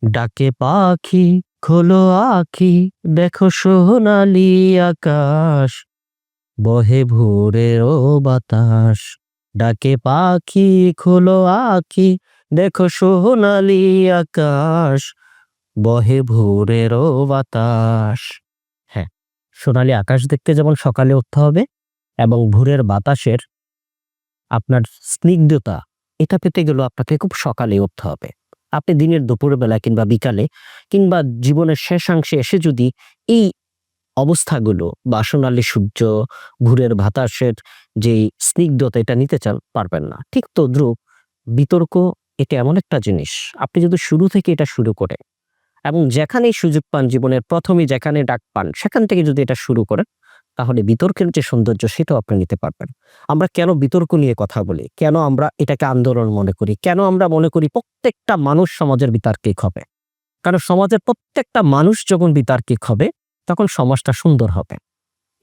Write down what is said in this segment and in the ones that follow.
ডাকে পাখি খোলো আঁখি দেখো সোনালি আকাশ বহে ভোরের ও বাতাস। ডাকে পাখি খোলো আঁখি দেখো সোনালি আকাশ বহে ভোরের ও বাতাস। হ্যাঁ, সোনালি আকাশ দেখতে যেমন সকালে উঠতে হবে এবং ভোরের বাতাসের আপনার স্নিগ্ধতা এটা পেতে গেলেও আপনাকে খুব সকালে উঠতে হবে। আপনি দিনের দুপুরবেলা কিংবা বিকালে কিংবা জীবনের শেষাংশে এসে যদি এই অবস্থাগুলো বা সোনালী সূর্য, ভোরের বাতাসের যেই স্নিগ্ধতা এটা নিতে চান, পারবেন না। ঠিক তদ্রূপ বিতর্ক এটা এমন একটা জিনিস, আপনি যদি শুরু থেকে এটা শুরু করে এবং যেখানেই সুযোগ পান জীবনের ১ম এই যেখানে ডাক পান সেখান থেকে যদি এটা শুরু করেন, তাহলে বিতর্কের যে সৌন্দর্য সেটাও আপনি নিতে পারবেন। আমরা কেন বিতর্ক নিয়ে কথা বলি? কেন আমরা এটাকে আন্দোলন মনে করি? কেন আমরা মনে করি প্রত্যেকটা মানুষ সমাজের বিতার্কিক হবে? কারণ সমাজের প্রত্যেকটা মানুষ যখন বিতার্কিক হবে, তখন সমাজটা সুন্দর হবে।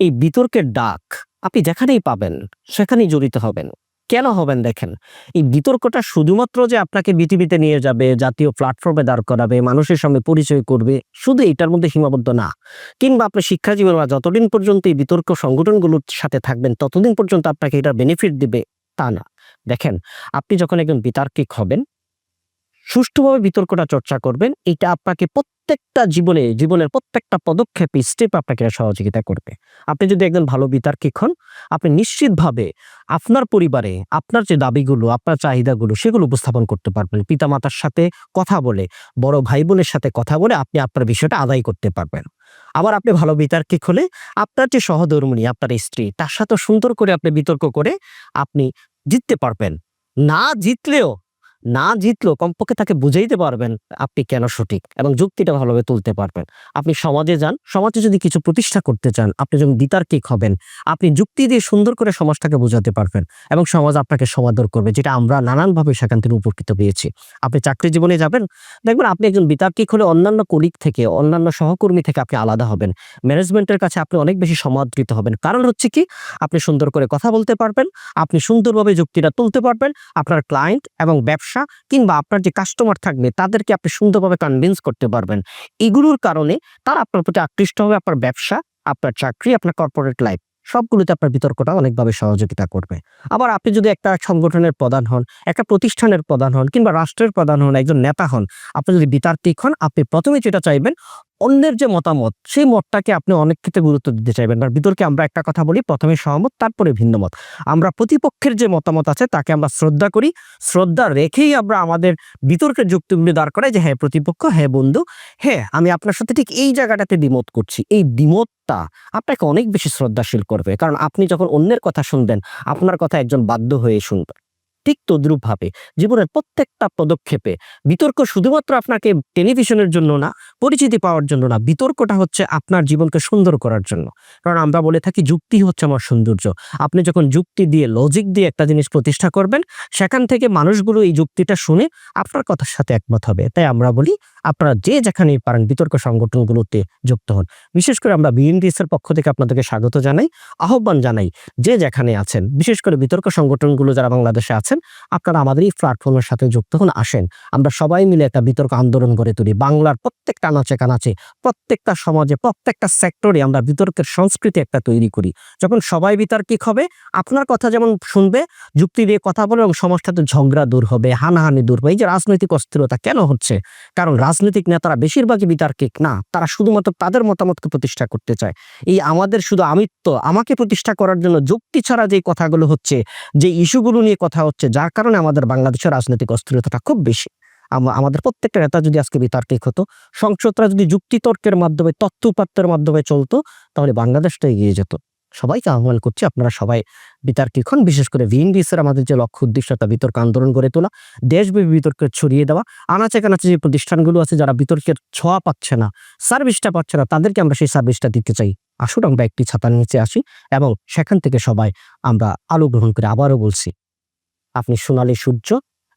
এই বিতর্কের ডাক আপনি যেখানেই পাবেন, সেখানেই জড়িত হবেন। কেন হবেন দেখেন, এই বিতর্কটা শুধুমাত্র যে আপনাকে পৃথিবীতে নিয়ে যাবে, জাতীয় প্ল্যাটফর্মে দাঁড় করাবে, মানুষের সঙ্গে পরিচয় করবে, শুধু এটার মধ্যে সীমাবদ্ধ না। কিংবা আপনার শিক্ষা জীবন বা যতদিন পর্যন্ত এই বিতর্ক সংগঠনগুলোর সাথে থাকবেন, ততদিন পর্যন্ত আপনাকে এটার বেনিফিট দিবে, তা না। দেখেন, আপনি যখন একজন বিতার্কিক হবেন, সুষ্ঠুভাবে বিতর্কটা চর্চা করবেন, এটা আপনাকে প্রত্যেকটা জীবনের প্রত্যেকটা পদক্ষেপে স্টেপ আপনাকে সহযোগিতা করবে। আপনি যদি একজন ভালো বিতার্কিক হন, আপনি নিশ্চিতভাবে আপনার পরিবারে আপনার যে দাবিগুলো, আপনার চাহিদাগুলো সেগুলো উপস্থাপন করতে পারবেন। পিতামাতার সাথে কথা বলে, বড় ভাই বোনের সাথে কথা বলে আপনি আপনার বিষয়টা আদায় করতে পারবেন। আবার আপনি ভালো বিতার্কিক হলে আপনার যে সহধর্মিণী, আপনার স্ত্রী, তার সাথে সুন্দর করে আপনি বিতর্ক করে আপনি জিততে পারবেন। না জিতলেও কমপক্ষে তাকে বুঝাইতে পারবেন আপনি কেন সঠিক এবং যুক্তিটা ভালোভাবে তুলতে পারবেন। আপনি সমাজে যান, সমাজে যদি কিছু প্রতিষ্ঠা করতে চান, আপনি যখন বিতার্কিক হবেন, আপনি যুক্তি দিয়ে সুন্দর করে সমাজটাকে বোঝাতে পারবেন এবং সমাজ আপনাকে সমাদর করবে, যেটা আমরা নানানভাবে সেখান থেকে উপকৃত পেয়েছি। আপনি চাকরি জীবনে যাবেন, দেখবেন আপনি একজন বিতার্কিক হলে অন্যান্য কলিগ থেকে, অন্যান্য সহকর্মী থেকে আপনি আলাদা হবেন। ম্যানেজমেন্টের কাছে আপনি অনেক বেশি সমাদৃত হবেন। কারণ হচ্ছে কি, আপনি সুন্দর করে কথা বলতে পারবেন, আপনি সুন্দরভাবে যুক্তিটা তুলতে পারবেন, আপনার ক্লায়েন্ট এবং ব্যবসা কিংবা আপনার যে কাস্টমার থাকবে তাদেরকে আপনি সুন্দরভাবে কনভিন্স করতে পারবেন। এগুলোর কারণে তারা আপনার প্রতি আকৃষ্ট হবে। আপনার ব্যবসা, আপনার চাকরি, আপনার কর্পোরেট লাইফ সবগুলোতে আপনার বিতর্কটা অনেকভাবে সহযোগিতা করবে। আবার আপনি যদি একটা সংগঠনের প্রধান হন, একটা প্রতিষ্ঠানের প্রধান হন কিংবা রাষ্ট্রের প্রধান হন, একজন নেতা হন, আপনি যদি বিতার্কিক হন, আপনি প্রথমে যেটা চাইবেন, অন্যের যে মতামত সেই মতটাকে আপনি অনেক ক্ষেত্রে গুরুত্ব দিতে চাইবেন। কারণ বিতর্কে আমরা একটা কথা বলি, প্রথমে সহমত তারপরে ভিন্ন মত। আমরা প্রতিপক্ষের যে মতামত আছে তাকে আমরা শ্রদ্ধা করি, শ্রদ্ধা রেখেই আমরা আমাদের বিতর্কের যুক্তিগুলি দাঁড় করাই যে হ্যাঁ প্রতিপক্ষ, হ্যাঁ বন্ধু, হ্যাঁ আমি আপনার সাথে ঠিক এই জায়গাটাতে দ্বিমত করছি। এই দ্বিমতটা আপনাকে অনেক বেশি শ্রদ্ধাশীল করবে, কারণ আপনি যখন অন্যের কথা শুনবেন, আপনার কথা একজন বাধ্য হয়ে শুনবে। ঠিক তদ্রূপভাবে জীবনের প্রত্যেকটা পদক্ষেপে বিতর্ক শুধুমাত্র আপনাকে টেলিভিশনের জন্য না, পরিচিতি পাওয়ার জন্য না, বিতর্কটা হচ্ছে আপনার জীবনকে সুন্দর করার জন্য। কারণ আমরা বলে থাকি যুক্তি হচ্ছে আমার সৌন্দর্য। আপনি যখন যুক্তি দিয়ে, লজিক দিয়ে একটা জিনিস প্রতিষ্ঠা করবেন, সেখান থেকে মানুষগুলো এই যুক্তিটা শুনে আপনার কথার সাথে একমত হবে। তাই আমরা বলি, আপনারা যে যেখানেই পারেন বিতর্ক সংগঠনগুলোতে যুক্ত হন। বিশেষ করে আমরা বিএনডিএস এর পক্ষ থেকে আপনাদেরকে স্বাগত জানাই, আহ্বান জানাই, যে যেখানে আছেন, বিশেষ করে বিতর্ক সংগঠনগুলো যারা বাংলাদেশে আছেন, আপনারা আমাদের এই প্ল্যাটফর্মের সাথে যুক্ত হন, আসেন। আমরা সবাই মিলে একটা বিতর্ক আন্দোলন গড়ে তুলি। বাংলার প্রত্যেকটা আনাচে কানাচে, প্রত্যেকটা সমাজে, প্রত্যেকটা সেক্টরে আমরা বিতর্কের সংস্কৃতি একটা তৈরি করি। যখন সবাই বিতার্কিক হবে, আপনার কথা যেমন শুনবে, যুক্তি দিয়ে কথা বলে, এবং সমাজটাতে ঝগড়া দূর হবে, হানাহানি দূর হবে। এই যে রাজনৈতিক অস্থিরতা কেন হচ্ছে, কারণ রাজনৈতিক নেতারা বেশিরভাগই বিতার্কিক না, তারা শুধুমাত্র তাদের মতামতকে প্রতিষ্ঠা করতে চায়। এই আমাদের শুধু আমিত্ব, আমাকে প্রতিষ্ঠা করার জন্য যুক্তি ছাড়া যে কথাগুলো হচ্ছে, যে ইস্যুগুলো নিয়ে কথা হচ্ছে, যার কারণে আমাদের বাংলাদেশের রাজনৈতিক অস্থিরতাটা খুব বেশি। আমাদের প্রত্যেকটা নেতা যদি আজকে বিতার্কিক হতো, সংসদরা যদি যুক্তিতর্কের মাধ্যমে, তথ্য উপাত্তের মাধ্যমে চলতো, তাহলে বাংলাদেশটা এগিয়ে যেত। সবাইকে আহ্বান করছি, আপনারা সবাই বিতার্কিক হন। বিশেষ করে বিএনডিএস এর আমাদের যে লক্ষ্য উদ্দেশ্য, তা বিতর্ক আন্দোলন গড়ে তোলা, দেশব্যাপী বিতর্ক ছড়িয়ে দেওয়া। আনাচে কানাচে যে প্রতিষ্ঠানগুলো আছে যারা বিতর্কের ছোঁয়া পাচ্ছে না, সার্ভিসটা পাচ্ছে না, তাদেরকে আমরা সেই সার্ভিসটা দিতে চাই। আসুন আমরা একটি ছাতার নিচে আসি এবং সেখান থেকে সবাই আমরা আলো গ্রহণ করে। আবারও বলছি, আপনি সোনালী সূর্য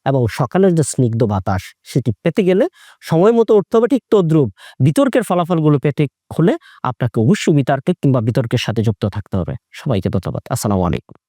এবং সকালের যে স্নিগ্ধ বাতাস সেটি পেতে গেলে সময় মতো উঠতে হবে। ঠিক তদ্রূপ বিতর্কের ফলাফলগুলো পেতে হলে আপনাকে অবশ্যই বিতর্কে কিংবা বিতর্কের সাথে যুক্ত থাকতে হবে। সবাইকে ধন্যবাদ। আসসালামু আলাইকুম।